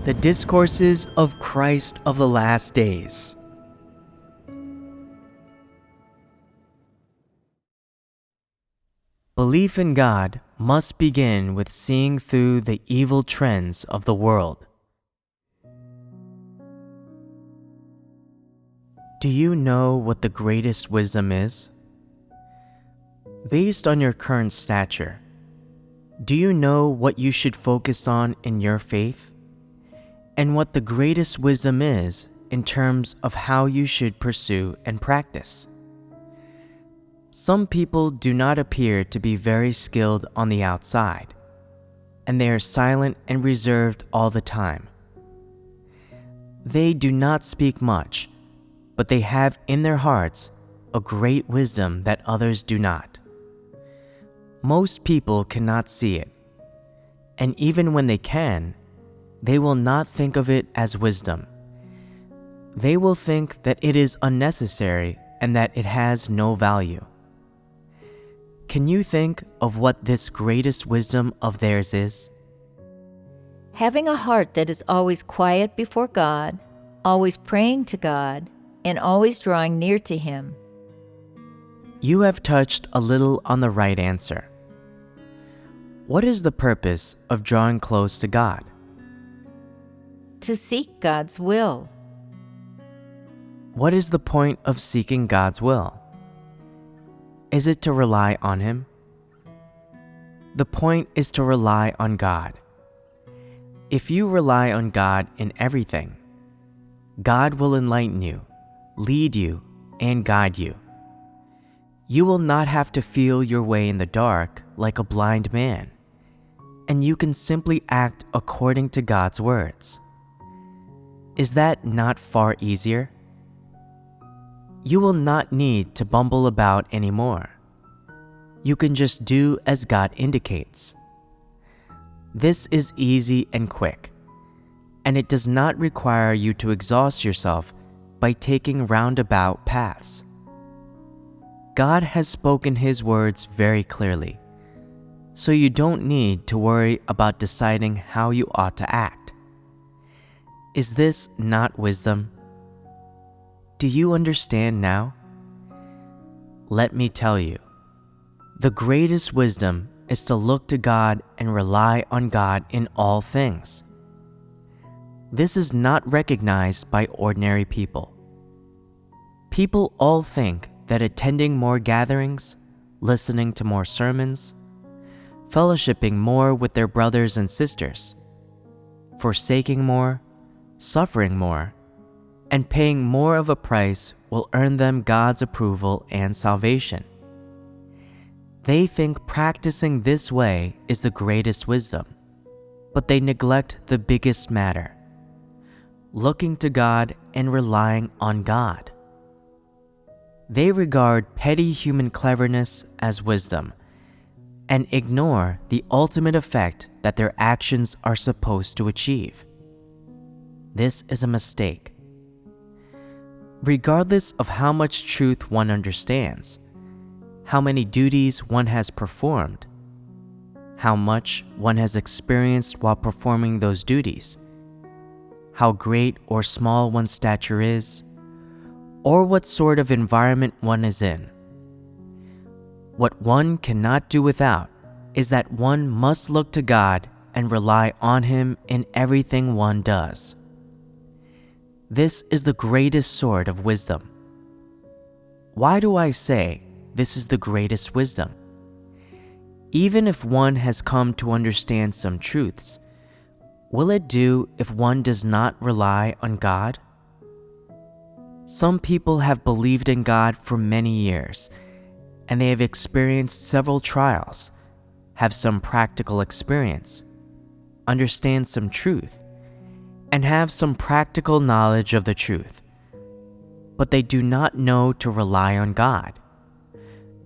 The Discourses of Christ of the Last Days. Belief in God must begin with seeing through the evil trends of the world. Do you know what the greatest wisdom is? Based on your current stature, do you know what you should focus on in your faith? And what the greatest wisdom is in terms of how you should pursue and practice? Some people do not appear to be very skilled on the outside, and they are silent and reserved all the time. They do not speak much, but they have in their hearts a great wisdom that others do not. Most people cannot see it, and even when they can, they will not think of it as wisdom. They will think that it is unnecessary and that it has no value. Can you think of what this greatest wisdom of theirs is? Having a heart that is always quiet before God, always praying to God, and always drawing near to Him. You have touched a little on the right answer. What is the purpose of drawing close to God? To seek God's will. What is the point of seeking God's will? Is it to rely on Him? The point is to rely on God. If you rely on God in everything, God will enlighten you, lead you, and guide you. You will not have to feel your way in the dark like a blind man, and you can simply act according to God's words. Is that not far easier? You will not need to bumble about anymore. You can just do as God indicates. This is easy and quick, and it does not require you to exhaust yourself by taking roundabout paths. God has spoken His words very clearly, so you don't need to worry about deciding how you ought to act. Is this not wisdom? Do you understand now? Let me tell you, the greatest wisdom is to look to God and rely on God in all things. This is not recognized by ordinary people. People all think that attending more gatherings, listening to more sermons, fellowshipping more with their brothers and sisters, forsaking more, suffering more, and paying more of a price will earn them God's approval and salvation. They think practicing this way is the greatest wisdom, but they neglect the biggest matter: looking to God and relying on God. They regard petty human cleverness as wisdom and ignore the ultimate effect that their actions are supposed to achieve. This is a mistake. Regardless of how much truth one understands, how many duties one has performed, how much one has experienced while performing those duties, how great or small one's stature is, or what sort of environment one is in, what one cannot do without is that one must look to God and rely on Him in everything one does. This is the greatest sort of wisdom. Why do I say this is the greatest wisdom? Even if one has come to understand some truths, will it do if one does not rely on God? Some people have believed in God for many years, and they have experienced several trials, have some practical experience, understand some truth, and have some practical knowledge of the truth. But they do not know to rely on God,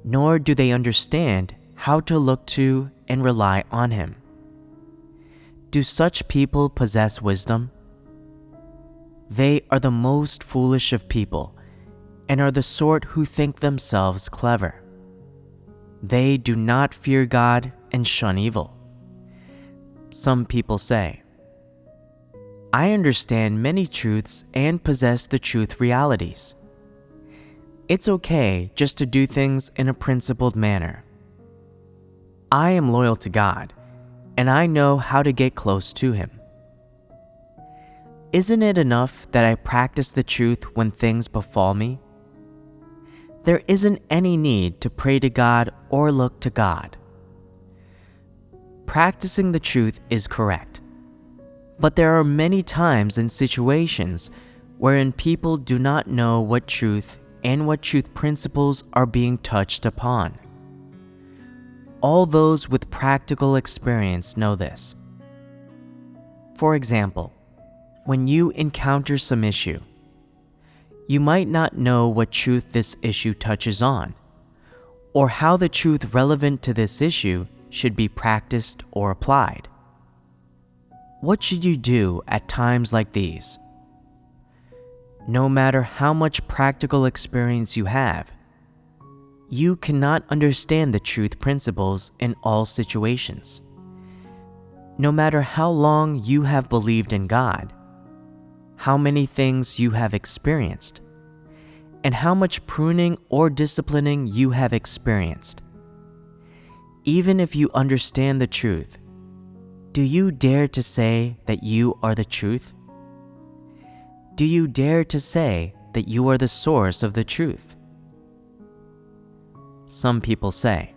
nor do they understand how to look to and rely on Him. Do such people possess wisdom? They are the most foolish of people and are the sort who think themselves clever. They do not fear God and shun evil. Some people say, I understand many truths and possess the truth realities. It's okay just to do things in a principled manner. I am loyal to God, and I know how to get close to Him. Isn't it enough that I practice the truth when things befall me? There isn't any need to pray to God or look to God. Practicing the truth is correct, but there are many times and situations wherein people do not know what truth and what truth principles are being touched upon. All those with practical experience know this. For example, when you encounter some issue, you might not know what truth this issue touches on, or how the truth relevant to this issue should be practiced or applied. What should you do at times like these? No matter how much practical experience you have, you cannot understand the truth principles in all situations. No matter how long you have believed in God, how many things you have experienced, and how much pruning or disciplining you have experienced. Even if you understand the truth, do you dare to say that you are the truth? Do you dare to say that you are the source of the truth? Some people say,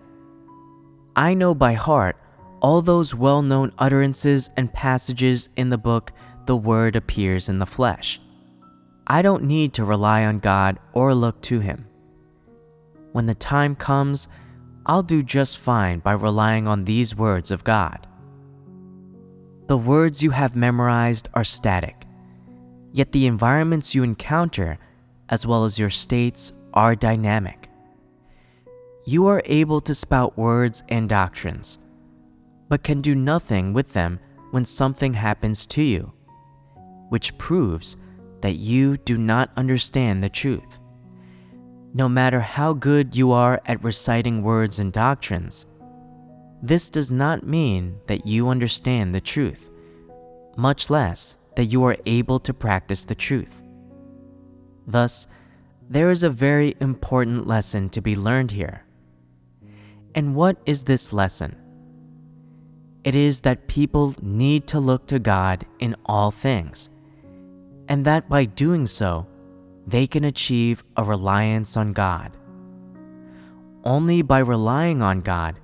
I know by heart all those well-known utterances and passages in the book The Word Appears in the Flesh. I don't need to rely on God or look to Him. When the time comes, I'll do just fine by relying on these words of God. The words you have memorized are static, yet the environments you encounter, as well as your states, are dynamic. You are able to spout words and doctrines, but can do nothing with them when something happens to you, which proves that you do not understand the truth. No matter how good you are at reciting words and doctrines, this does not mean that you understand the truth, much less that you are able to practice the truth. Thus, there is a very important lesson to be learned here. And what is this lesson? It is that people need to look to God in all things, and that by doing so, they can achieve a reliance on God. Only by relying on God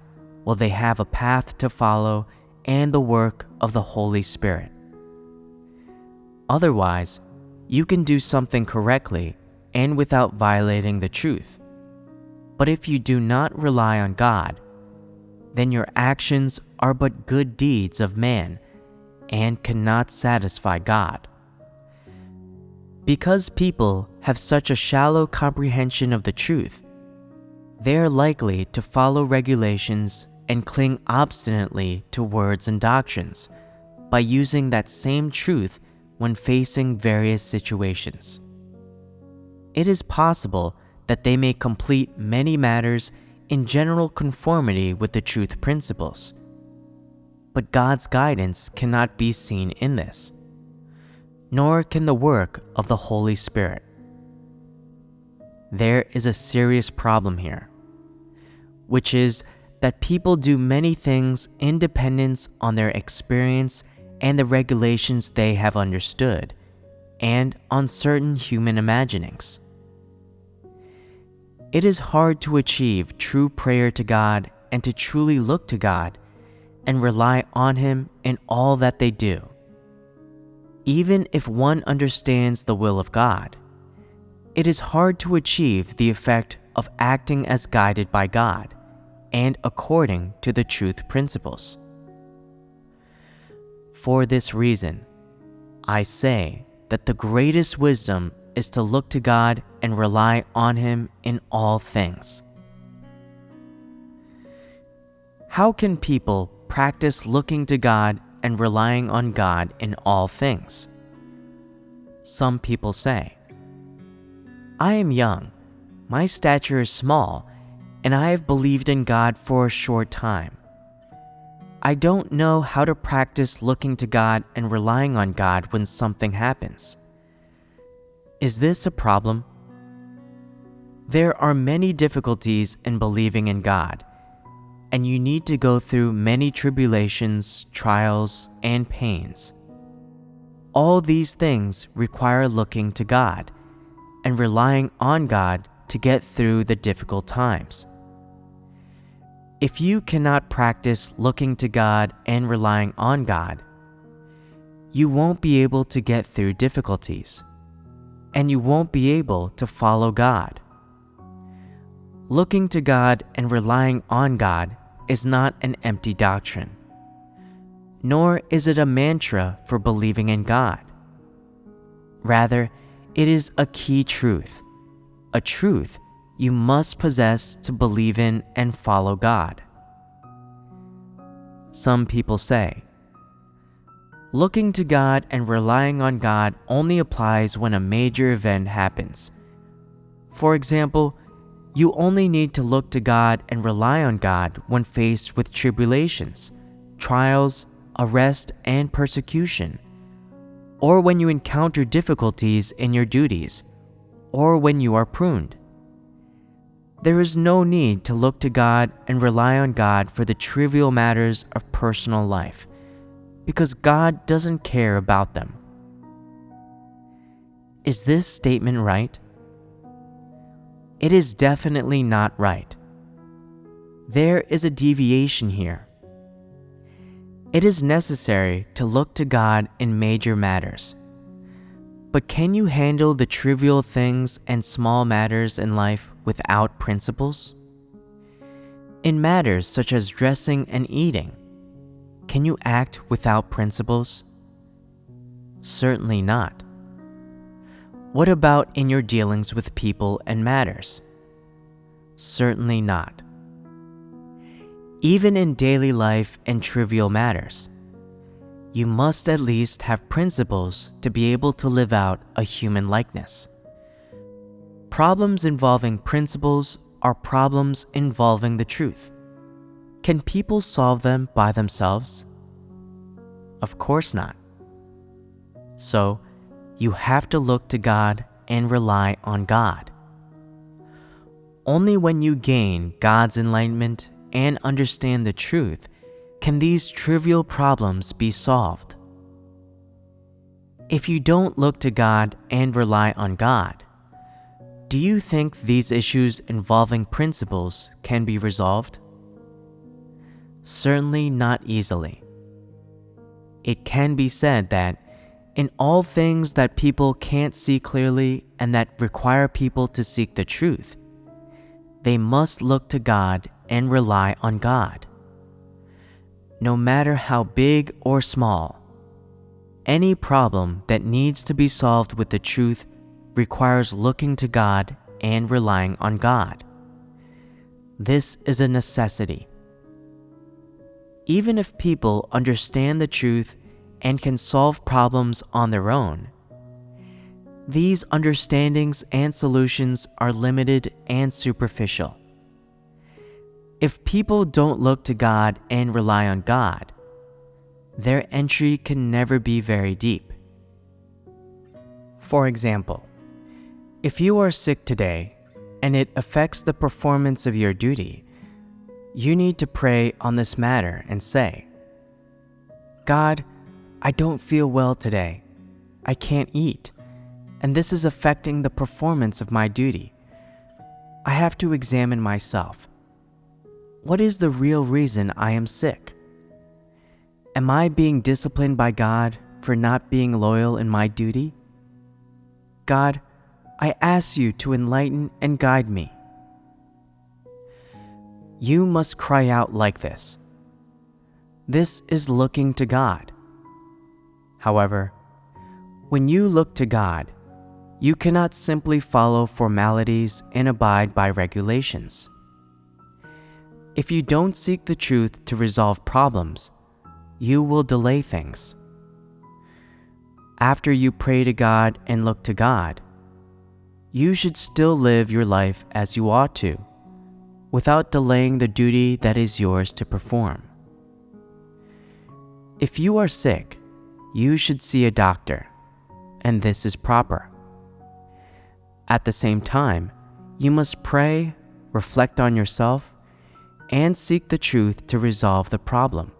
will they have a path to follow and the work of the Holy Spirit. Otherwise, you can do something correctly and without violating the truth. But if you do not rely on God, then your actions are but good deeds of man and cannot satisfy God. Because people have such a shallow comprehension of the truth, they are likely to follow regulations and cling obstinately to words and doctrines by using that same truth when facing various situations. It is possible that they may complete many matters in general conformity with the truth principles, but God's guidance cannot be seen in this, nor can the work of the Holy Spirit. There is a serious problem here, which is that people do many things in dependence on their experience and the regulations they have understood, and on certain human imaginings. It is hard to achieve true prayer to God and to truly look to God and rely on Him in all that they do. Even if one understands the will of God, it is hard to achieve the effect of acting as guided by God and according to the truth principles. For this reason, I say that the greatest wisdom is to look to God and rely on Him in all things. How can people practice looking to God and relying on God in all things? Some people say, I am young, my stature is small, and I have believed in God for a short time. I don't know how to practice looking to God and relying on God when something happens. Is this a problem? There are many difficulties in believing in God, and you need to go through many tribulations, trials, and pains. All these things require looking to God and relying on God to get through the difficult times. If you cannot practice looking to God and relying on God, you won't be able to get through difficulties, and you won't be able to follow God. Looking to God and relying on God is not an empty doctrine, nor is it a mantra for believing in God. Rather, it is a key truth, a truth you must possess to believe in and follow God. Some people say, looking to God and relying on God only applies when a major event happens. For example, you only need to look to God and rely on God when faced with tribulations, trials, arrest, and persecution, or when you encounter difficulties in your duties, or when you are pruned. There is no need to look to God and rely on God for the trivial matters of personal life, because God doesn't care about them. Is this statement right? It is definitely not right. There is a deviation here. It is necessary to look to God in major matters. But can you handle the trivial things and small matters in life without principles? In matters such as dressing and eating, can you act without principles? Certainly not. What about in your dealings with people and matters? Certainly not. Even in daily life and trivial matters, you must at least have principles to be able to live out a human likeness. Problems involving principles are problems involving the truth. Can people solve them by themselves? Of course not. So, you have to look to God and rely on God. Only when you gain God's enlightenment and understand the truth can these trivial problems be solved. If you don't look to God and rely on God, do you think these issues involving principles can be resolved? Certainly not easily. It can be said that in all things that people can't see clearly and that require people to seek the truth, they must look to God and rely on God. No matter how big or small, any problem that needs to be solved with the truth requires looking to God and relying on God. This is a necessity. Even if people understand the truth and can solve problems on their own, these understandings and solutions are limited and superficial. If people don't look to God and rely on God, their entry can never be very deep. For example, if you are sick today and it affects the performance of your duty, you need to pray on this matter and say, God, I don't feel well today. I can't eat, and this is affecting the performance of my duty. I have to examine myself. What is the real reason I am sick? Am I being disciplined by God for not being loyal in my duty? God, I ask you to enlighten and guide me. You must cry out like this. This is looking to God. However, when you look to God, you cannot simply follow formalities and abide by regulations. If you don't seek the truth to resolve problems, you will delay things. After you pray to God and look to God, you should still live your life as you ought to, without delaying the duty that is yours to perform. If you are sick, you should see a doctor, and this is proper. At the same time, you must pray, reflect on yourself, and seek the truth to resolve the problem.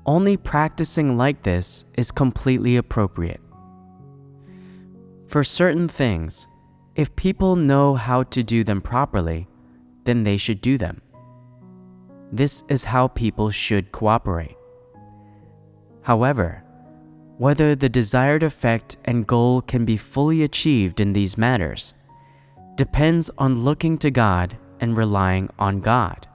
Only practicing like this is completely appropriate. For certain things, if people know how to do them properly, then they should do them. This is how people should cooperate. However, whether the desired effect and goal can be fully achieved in these matters depends on looking to God and relying on God.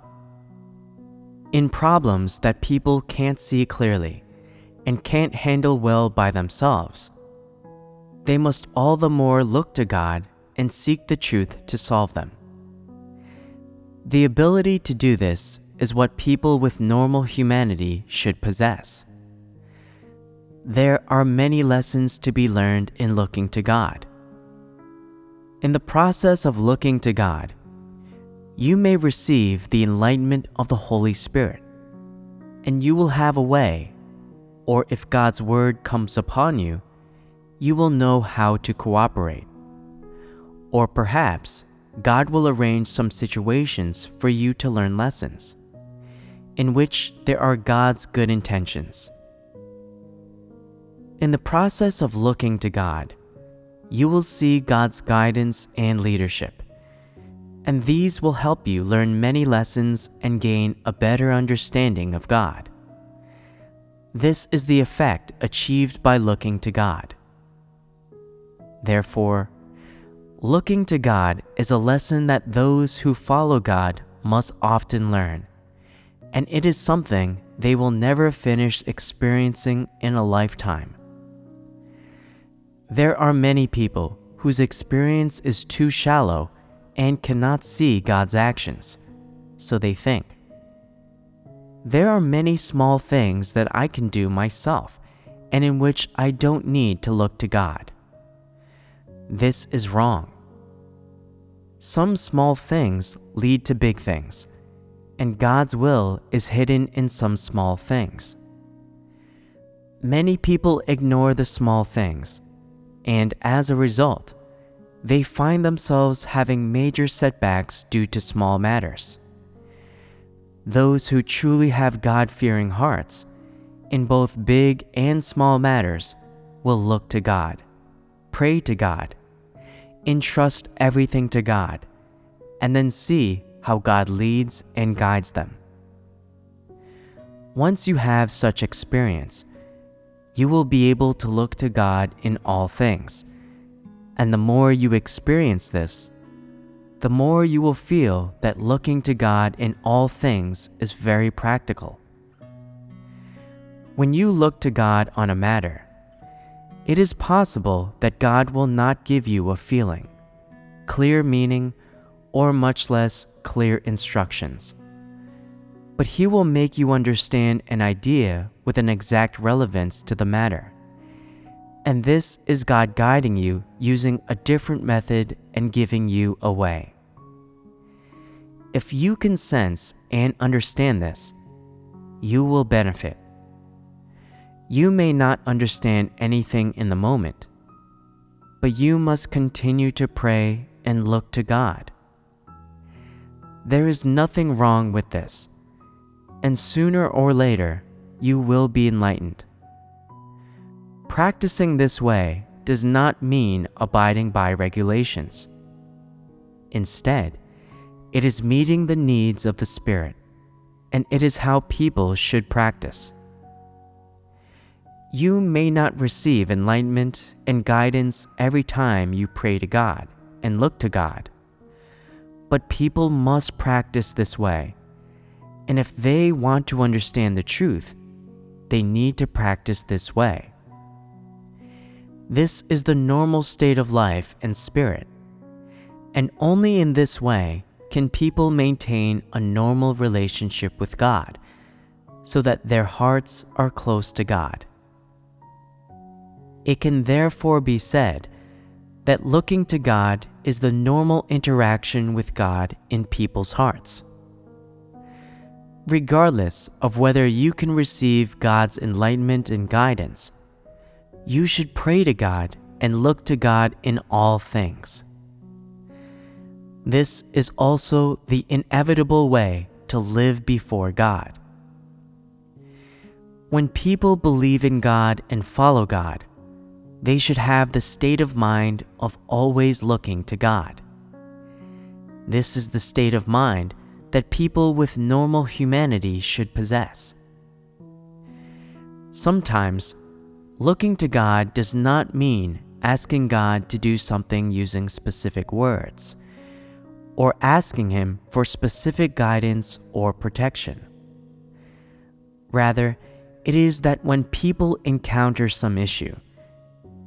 In problems that people can't see clearly and can't handle well by themselves, they must all the more look to God and seek the truth to solve them. The ability to do this is what people with normal humanity should possess. There are many lessons to be learned in looking to God. In the process of looking to God, you may receive the enlightenment of the Holy Spirit, and you will have a way, or if God's word comes upon you, you will know how to cooperate. Or perhaps God will arrange some situations for you to learn lessons, in which there are God's good intentions. In the process of looking to God, you will see God's guidance and leadership, and these will help you learn many lessons and gain a better understanding of God. This is the effect achieved by looking to God. Therefore, looking to God is a lesson that those who follow God must often learn, and it is something they will never finish experiencing in a lifetime. There are many people whose experience is too shallow and cannot see God's actions, so they think. There are many small things that I can do myself and in which I don't need to look to God. This is wrong. Some small things lead to big things, and God's will is hidden in some small things. Many people ignore the small things, and as a result, they find themselves having major setbacks due to small matters. Those who truly have God-fearing hearts, in both big and small matters, will look to God, pray to God, entrust everything to God, and then see how God leads and guides them. Once you have such experience, you will be able to look to God in all things, and the more you experience this, the more you will feel that looking to God in all things is very practical. When you look to God on a matter, it is possible that God will not give you a feeling, clear meaning, or much less clear instructions. But He will make you understand an idea with an exact relevance to the matter. And this is God guiding you using a different method and giving you a way. If you can sense and understand this, you will benefit. You may not understand anything in the moment, but you must continue to pray and look to God. There is nothing wrong with this, and sooner or later, you will be enlightened. Practicing this way does not mean abiding by regulations. Instead, it is meeting the needs of the Spirit, and it is how people should practice. You may not receive enlightenment and guidance every time you pray to God and look to God, but people must practice this way, and if they want to understand the truth, they need to practice this way. This is the normal state of life and spirit, and only in this way can people maintain a normal relationship with God, so that their hearts are close to God. It can therefore be said that looking to God is the normal interaction with God in people's hearts. Regardless of whether you can receive God's enlightenment and guidance, you should pray to God and look to God in all things. This is also the inevitable way to live before God. When people believe in God and follow God, they should have the state of mind of always looking to God. This is the state of mind that people with normal humanity should possess. Sometimes, looking to God does not mean asking God to do something using specific words, or asking Him for specific guidance or protection. Rather, it is that when people encounter some issue,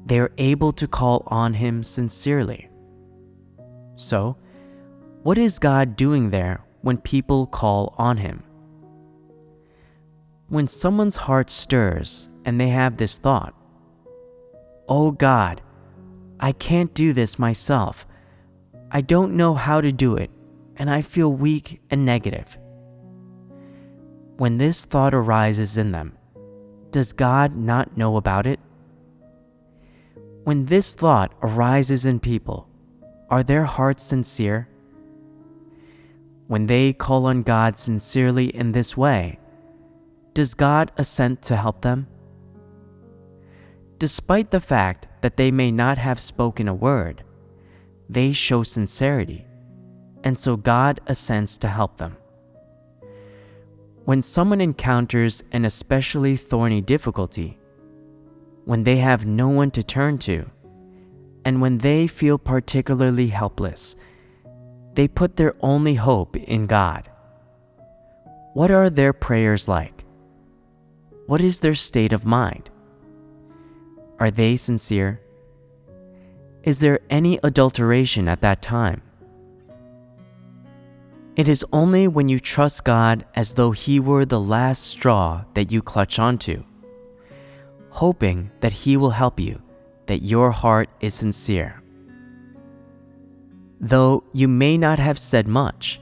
they are able to call on Him sincerely. So, what is God doing there when people call on Him? When someone's heart stirs and they have this thought, "Oh God, I can't do this myself. I don't know how to do it, and I feel weak and negative." When this thought arises in them, does God not know about it? When this thought arises in people, are their hearts sincere? When they call on God sincerely in this way, does God assent to help them? Despite the fact that they may not have spoken a word, they show sincerity, and so God assents to help them. When someone encounters an especially thorny difficulty, when they have no one to turn to, and when they feel particularly helpless, they put their only hope in God. What are their prayers like? What is their state of mind? Are they sincere? Is there any adulteration at that time? It is only when you trust God as though He were the last straw that you clutch onto, hoping that He will help you, that your heart is sincere. Though you may not have said much,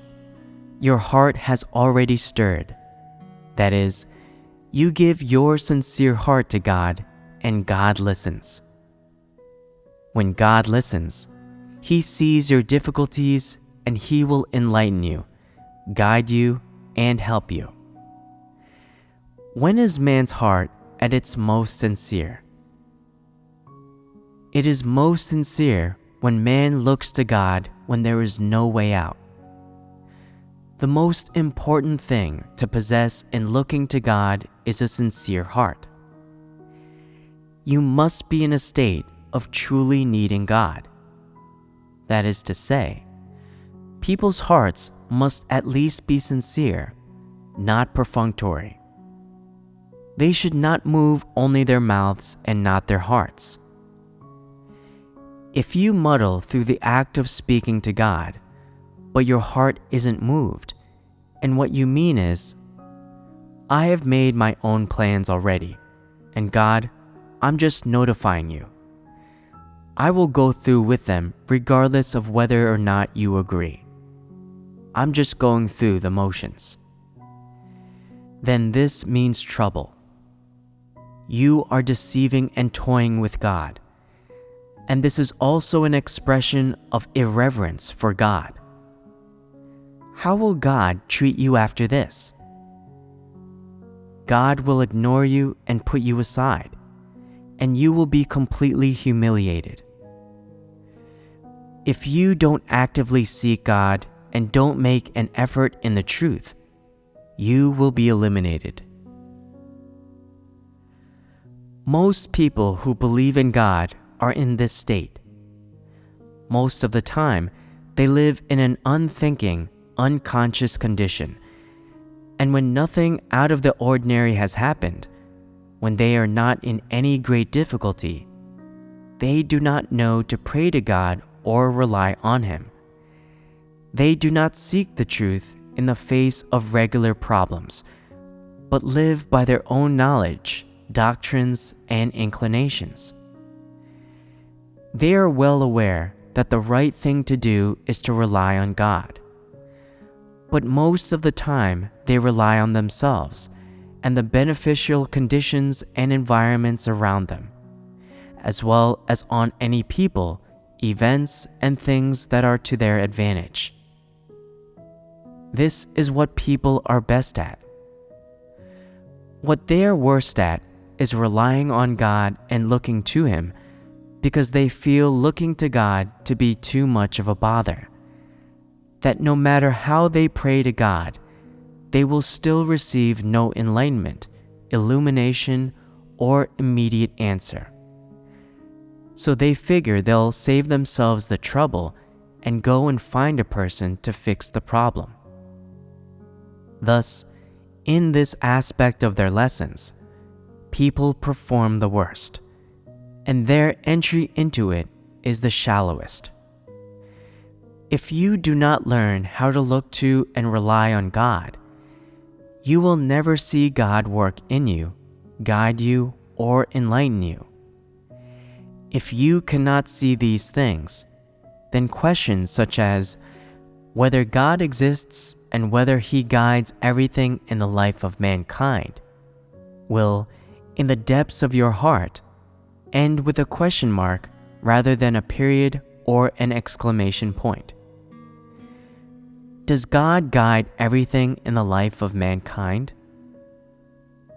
your heart has already stirred. That is, you give your sincere heart to God, and God listens. When God listens, He sees your difficulties and He will enlighten you, guide you, and help you. When is man's heart at its most sincere? It is most sincere when man looks to God when there is no way out. The most important thing to possess in looking to God is a sincere heart. You must be in a state of truly needing God. That is to say, people's hearts must at least be sincere, not perfunctory. They should not move only their mouths and not their hearts. If you muddle through the act of speaking to God, but your heart isn't moved, and what you mean is, "I have made my own plans already, and God, I'm just notifying you. I will go through with them regardless of whether or not you agree. I'm just going through the motions." Then this means trouble. You are deceiving and toying with God. And this is also an expression of irreverence for God. How will God treat you after this? God will ignore you and put you aside, and you will be completely humiliated. If you don't actively seek God and don't make an effort in the truth, you will be eliminated. Most people who believe in God are in this state. Most of the time, they live in an unthinking, unconscious condition, and when nothing out of the ordinary has happened, when they are not in any great difficulty, they do not know to pray to God or rely on Him. They do not seek the truth in the face of regular problems, but live by their own knowledge, doctrines, and inclinations. They are well aware that the right thing to do is to rely on God. but most of the time they rely on themselves and the beneficial conditions and environments around them, as well as on any people, events, and things that are to their advantage. This is what people are best at. What they are worst at is relying on God and looking to Him because they feel looking to God to be too much of a bother, that no matter how they pray to God, they will still receive no enlightenment, illumination, or immediate answer. So they figure they'll save themselves the trouble and go and find a person to fix the problem. Thus, in this aspect of their lessons, people perform the worst, and their entry into it is the shallowest. If you do not learn how to look to and rely on God, you will never see God work in you, guide you, or enlighten you. If you cannot see these things, then questions such as whether God exists and whether He guides everything in the life of mankind will, in the depths of your heart, end with a question mark rather than a period or an exclamation point. Does God guide everything in the life of mankind?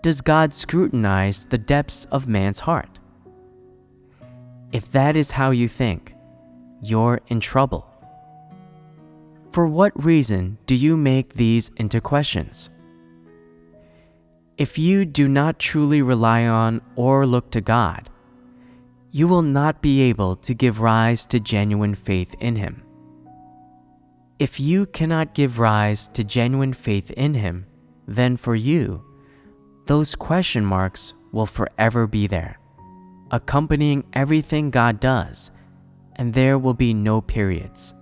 Does God scrutinize the depths of man's heart? If that is how you think, you're in trouble. For what reason do you make these into questions? If you do not truly rely on or look to God, you will not be able to give rise to genuine faith in Him. If you cannot give rise to genuine faith in Him, then for you, those question marks will forever be there, accompanying everything God does, and there will be no periods.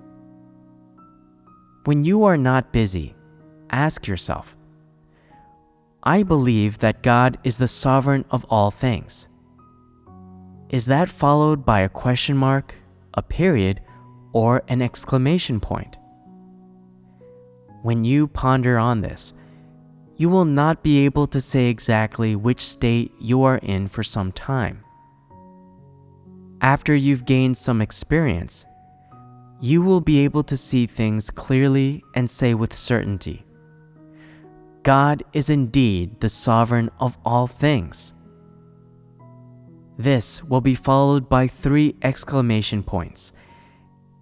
When you are not busy, ask yourself, I believe that God is the sovereign of all things. Is that followed by a question mark, a period, or an exclamation point? When you ponder on this, you will not be able to say exactly which state you are in for some time. After you've gained some experience, you will be able to see things clearly and say with certainty, God is indeed the sovereign of all things. This will be followed by 3 exclamation points,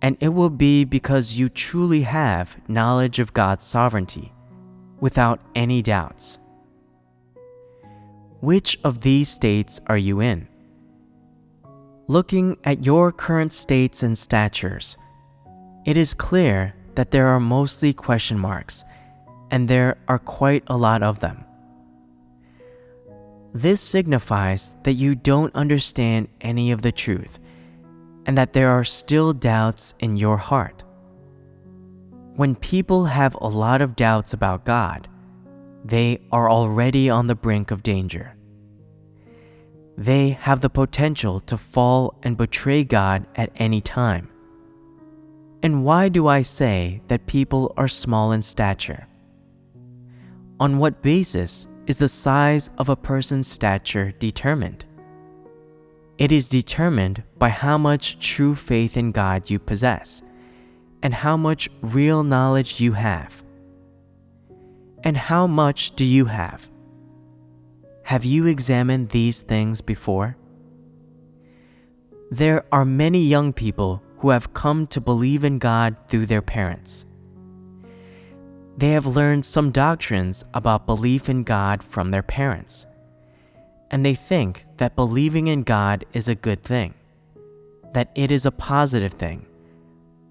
and it will be because you truly have knowledge of God's sovereignty, without any doubts. Which of these states are you in? Looking at your current states and statures, it is clear that there are mostly question marks, and there are quite a lot of them. This signifies that you don't understand any of the truth, and that there are still doubts in your heart. When people have a lot of doubts about God, they are already on the brink of danger. They have the potential to fall and betray God at any time. And why do I say that people are small in stature? On what basis is the size of a person's stature determined? It is determined by how much true faith in God you possess, and how much real knowledge you have. And how much do you have? Have you examined these things before? There are many young people who have come to believe in God through their parents. They have learned some doctrines about belief in God from their parents, and they think that believing in God is a good thing, that it is a positive thing,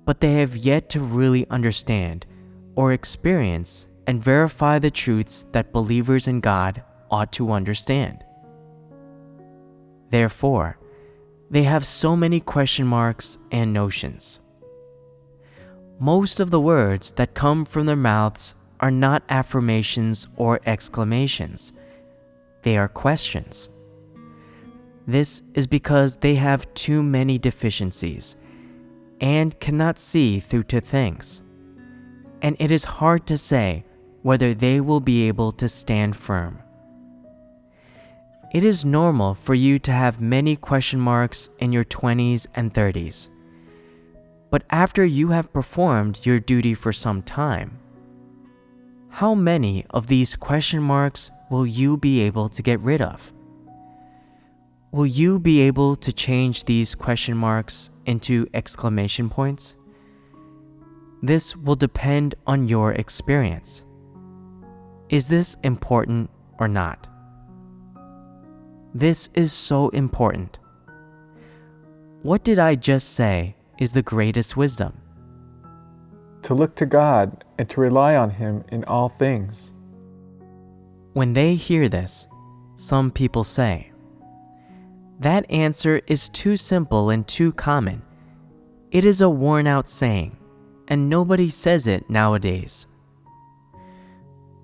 but they have yet to really understand or experience and verify the truths that believers in God ought to understand. Therefore, they have so many question marks and notions. Most of the words that come from their mouths are not affirmations or exclamations. They are questions. This is because they have too many deficiencies and cannot see through to things. and it is hard to say whether they will be able to stand firm. It is normal for you to have many question marks in your 20s and 30s. But after you have performed your duty for some time, how many of these question marks will you be able to get rid of? Will you be able to change these question marks into exclamation points? This will depend on your experience. Is this important or not? This is so important. What did I just say is the greatest wisdom? To look to God and to rely on Him in all things. When they hear this, some people say, "That answer is too simple and too common. It is a worn-out saying, and nobody says it nowadays."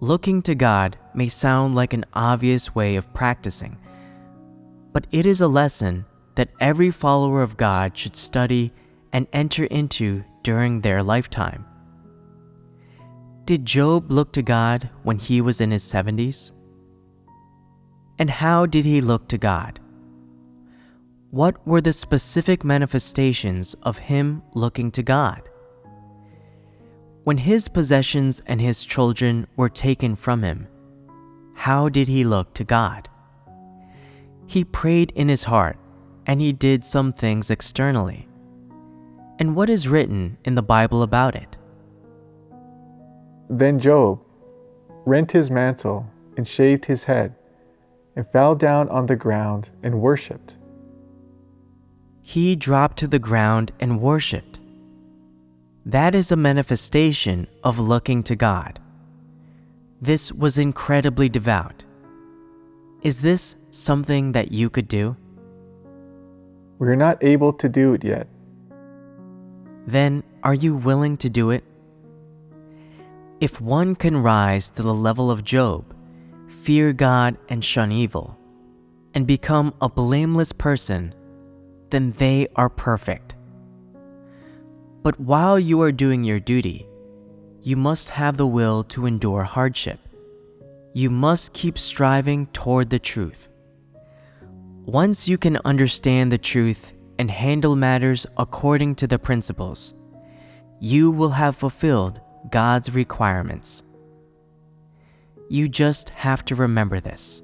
Looking to God may sound like an obvious way of practicing, but it is a lesson that every follower of God should study and enter into during their lifetime. Did Job look to God when he was in his 70s? And how did he look to God? What were the specific manifestations of him looking to God? When his possessions and his children were taken from him, how did he look to God? He prayed in his heart, and he did some things externally. And what is written in the Bible about it? Then Job rent his mantle and shaved his head, and fell down on the ground and worshipped. He dropped to the ground and worshipped. That is a manifestation of looking to God. This was incredibly devout. Is this something that you could do? We are not able to do it yet. Then are you willing to do it? If one can rise to the level of Job, fear God and shun evil, and become a blameless person, then they are perfect. But while you are doing your duty, you must have the will to endure hardship. You must keep striving toward the truth. Once you can understand the truth and handle matters according to the principles, you will have fulfilled God's requirements. You just have to remember this.